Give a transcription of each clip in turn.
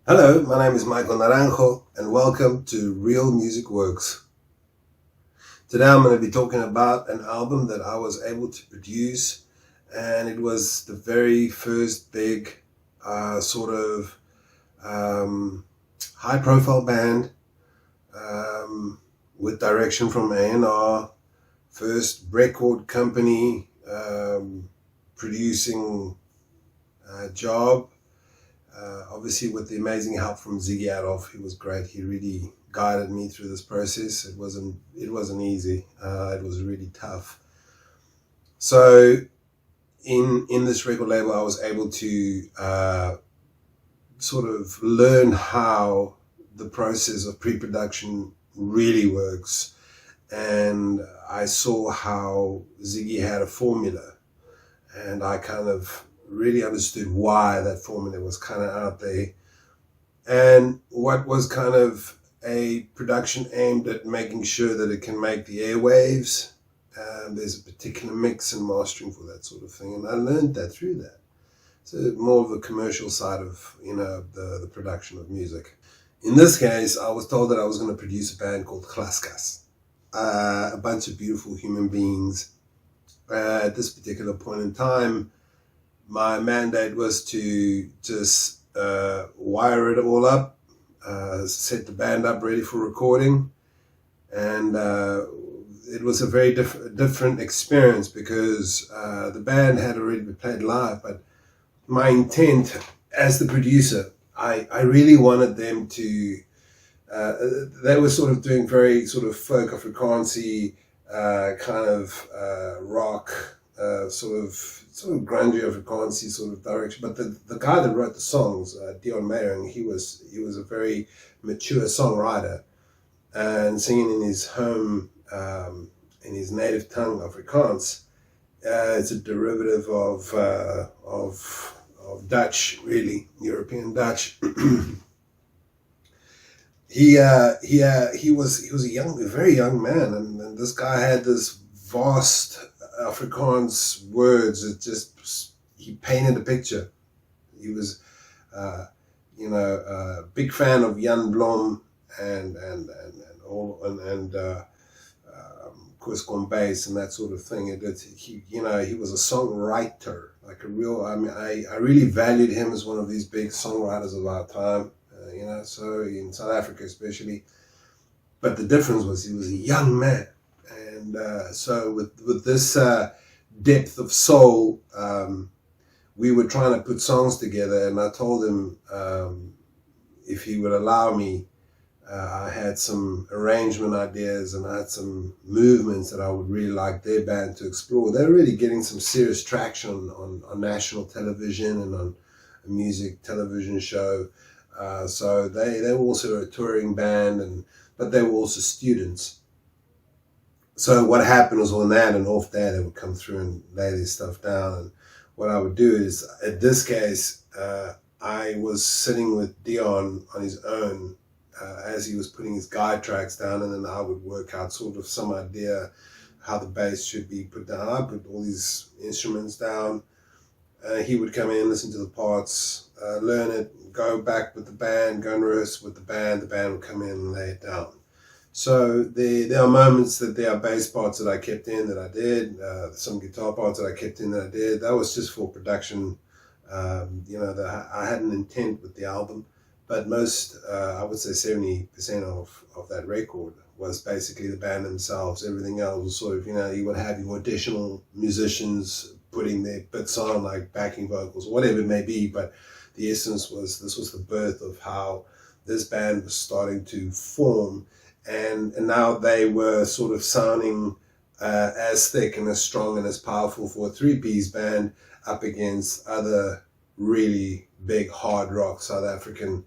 Hello, my name is Michael Naranjo, and welcome to Real Music Works. Today I'm going to be talking about an album that I was able to produce, and it was the very first big sort of high profile band with direction from A&R, first record company producing job. Obviously, with the amazing help from Ziggy Adolf, he was great. He really guided me through this process. It wasn't easy. It was really tough. So in this record label, I was able to sort of learn how the process of pre-production really works, and I saw how Ziggy had a formula, and I kind of really understood why that formula was kind of out there, and what was kind of a production aimed at making sure that it can make the airwaves. There's a particular mix and mastering for that sort of thing, and I learned that through that. So more of a commercial side of the production of music. In this case, I was told that I was going to produce a band called Glaskas, a bunch of beautiful human beings. At this particular point in time, my mandate was to just wire it all up, set the band up ready for recording, and it was a very different experience because the band had already been played live, but my intent as the producer, I really wanted them to, they were sort of doing very sort of folk Afrikaanse kind of rock, sort of grungy Afrikaanse sort of direction. But the guy that wrote the songs, Dion Meyer, he was a very mature songwriter and singing in his home, in his native tongue Afrikaans. It's a derivative of Dutch, really European Dutch. He was a very young man, and this guy had this vast Afrikaans words. He painted a picture. He was, a big fan of Jan Blom and Chris Bass and that sort of thing. He was a songwriter, like a real. I mean, I really valued him as one of these big songwriters of our time. So in South Africa especially. But the difference was he was a young man, and so with this depth of soul, we were trying to put songs together, and I told him if he would allow me. I had some arrangement ideas, and I had some movements that I would really like their band to explore. They're really getting some serious traction on national television and on a music television show. So they were also a touring band, but they were also students. So what happened was on that and off that, they would come through and lay this stuff down. And what I would do is, at this case, I was sitting with Dion on his own as he was putting his guide tracks down, and then I would work out sort of some idea how the bass should be put down. I put all these instruments down. He would come in, listen to the parts, learn it, go back with the band, go and rehearse with the band. The band would come in and lay it down. So there are moments that there are bass parts that I kept in that I did, some guitar parts that I kept in that I did. That was just for production. That I had an intent with the album. But most, I would say 70% of that record was basically the band themselves. Everything else was sort of, you would have your additional musicians putting their bits on, like backing vocals, whatever it may be. But the essence was, this was the birth of how this band was starting to form. And now they were sort of sounding as thick and as strong and as powerful for a three-piece band up against other really big hard rock South African,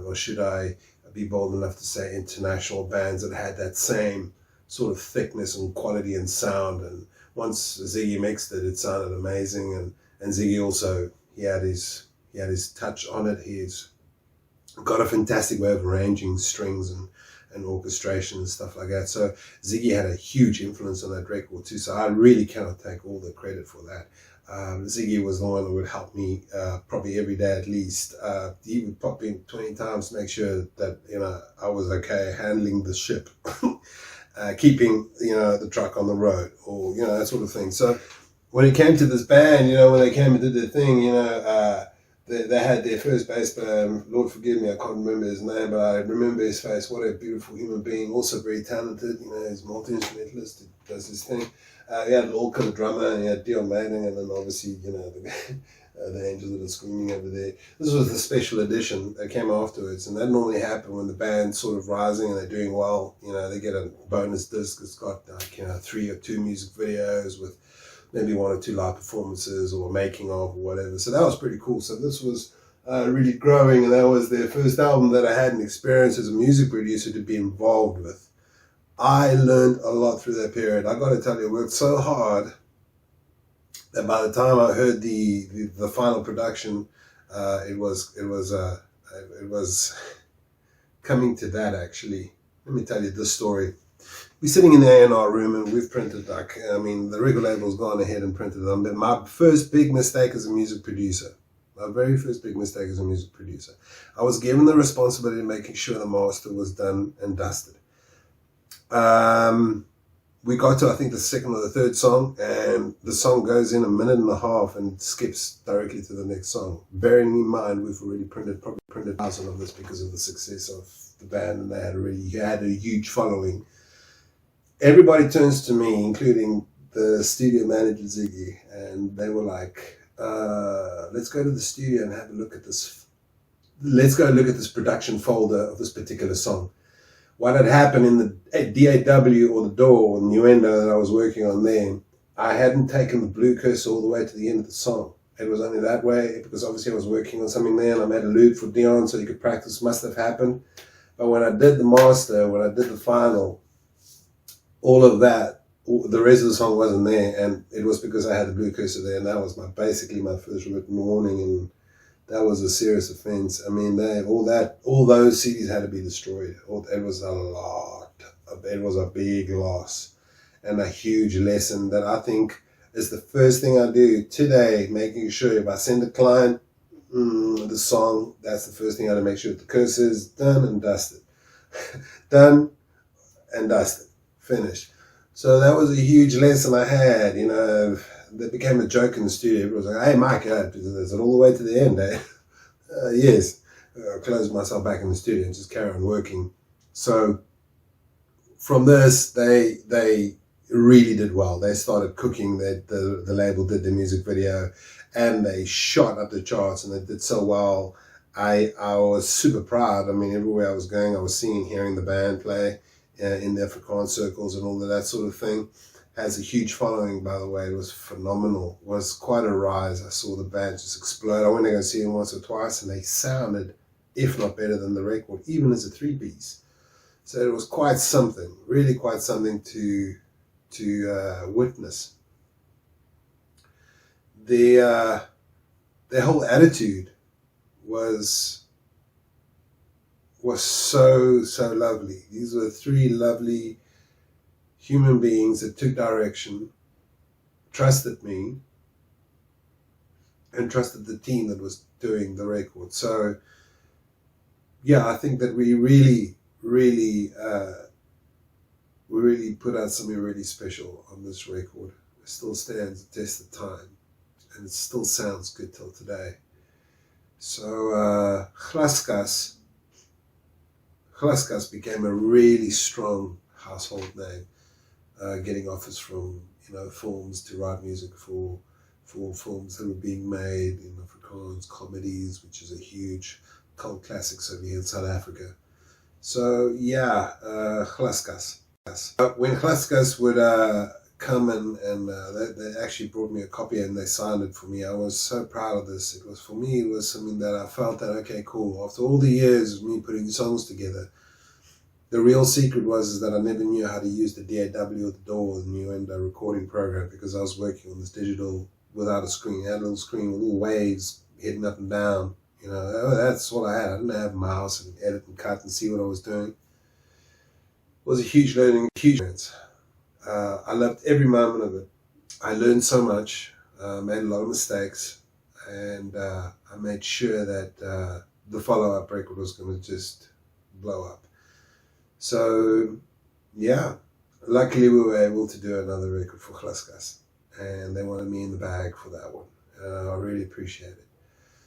or should I be bold enough to say international bands that had that same sort of thickness and quality and sound. And once Ziggy mixed it, it sounded amazing. And Ziggy also, he had his touch on it. He's got a fantastic way of arranging strings and and orchestration and stuff like that. So Ziggy had a huge influence on that record too. So I really cannot take all the credit for that. Ziggy was the one that would help me probably every day at least. He would pop in 20 times to make sure that, you know, I was okay handling the ship, keeping, you know, the truck on the road, or, you know, that sort of thing. So when it came to this band, you know, when they came and did their thing, you know, they had their first bass player, Lord forgive me, I can't remember his name, but I remember his face. What a beautiful human being, also very talented, you know, he's multi-instrumentalist, he does his thing. He had Lorca, the drummer, and he had Dion Maiding, and then obviously, you know, the angels that are screaming over there. This was the special edition that came afterwards, and that normally happened when the band's sort of rising and they're doing well. You know, they get a bonus disc. It's got like, you know, 3 or 2 music videos with maybe 1 or 2 live performances or making of or whatever. So that was pretty cool. So this was really growing, and that was their first album that I had an experience as a music producer to be involved with. I learned a lot through that period. I got to tell you, I worked so hard that by the time I heard the final production, it was coming to that actually. Let me tell you this story. We're sitting in the A&R room and we've printed, like, I mean, the record label's gone ahead and printed them. But my first big mistake as a music producer, my very first big mistake as a music producer, I was given the responsibility of making sure the master was done and dusted. We got to, I think, the 2nd or the 3rd song, and the song goes in 1.5 minutes and skips directly to the next song. Bearing in mind, we've already probably printed 1,000 of this because of the success of the band, and they had a huge following. Everybody turns to me, including the studio manager, Ziggy, and they were like, let's go to the studio and have a look at this. Let's go look at this production folder of this particular song. What had happened in the DAW or the DAW or Nuendo that I was working on then, I hadn't taken the blue cursor all the way to the end of the song. It was only that way because obviously I was working on something there and I made a loop for Dion so he could practice. Must have happened. But when I did the master, when I did the final, all of that, the rest of the song wasn't there, and it was because I had the blue cursor there, and that was basically my first written warning, and that was a serious offense. I mean, all those CDs had to be destroyed. It was a lot. It was a big loss and a huge lesson that I think is the first thing I do today, making sure if I send a client the song, that's the first thing I do, make sure that the cursor is done and dusted. Done and dusted. Finished. So that was a huge lesson I had, you know. That became a joke in the studio. It was like, hey, Mike, is it all the way to the end, eh? Yes. I closed myself back in the studio and just carry on working. So from this, they really did well. They started cooking. The label did the music video, and they shot up the charts, and they did so well. I was super proud. I mean, everywhere I was going, I was seeing, hearing the band play in the Afrikaans circles and all of that sort of thing. Has a huge following, by the way. It was phenomenal. It was quite a rise. I saw the band just explode. I went to go see them once or twice, and they sounded, if not better than the record, even as a 3-piece. So it was quite something, really quite something to witness. Their whole attitude was so lovely. These were 3 lovely human beings that took direction, trusted me, and trusted the team that was doing the record. So, yeah, I think that we really put out something really special on this record. It still stands the test of time, and it still sounds good till today. So, Glaskas became a really strong household name. Getting offers from, you know, films to write music for films that were being made in Afrikaans, comedies, which is a huge cult classics over here in South Africa. So yeah, Glaskas. When Glaskas would come and they actually brought me a copy and they signed it for me, I was so proud of this. It was, for me, it was something that I felt that, okay, cool. After all the years of me putting songs together, the real secret was that I never knew how to use the DAW or the DAW, the Nuendo recording program, because I was working on this digital without a screen. I had a little screen with little waves hitting up and down. You know, that's what I had. I didn't have a mouse and edit and cut and see what I was doing. was a huge learning experience. I loved every moment of it. I learned so much, made a lot of mistakes, and I made sure that the follow-up record was going to just blow up. So, yeah, luckily we were able to do another record for Glaskas, and they wanted me in the bag for that one. I really appreciate it.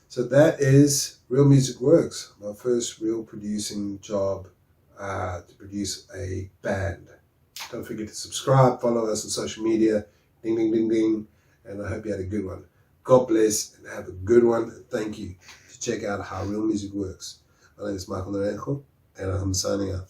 So that is Real Music Works, my first real producing job to produce a band. Don't forget to subscribe, follow us on social media, ding, ding, ding, ding, and I hope you had a good one. God bless and have a good one, and thank you to check out how Real Music Works. My name is Michael NARANJO, and I'm signing out.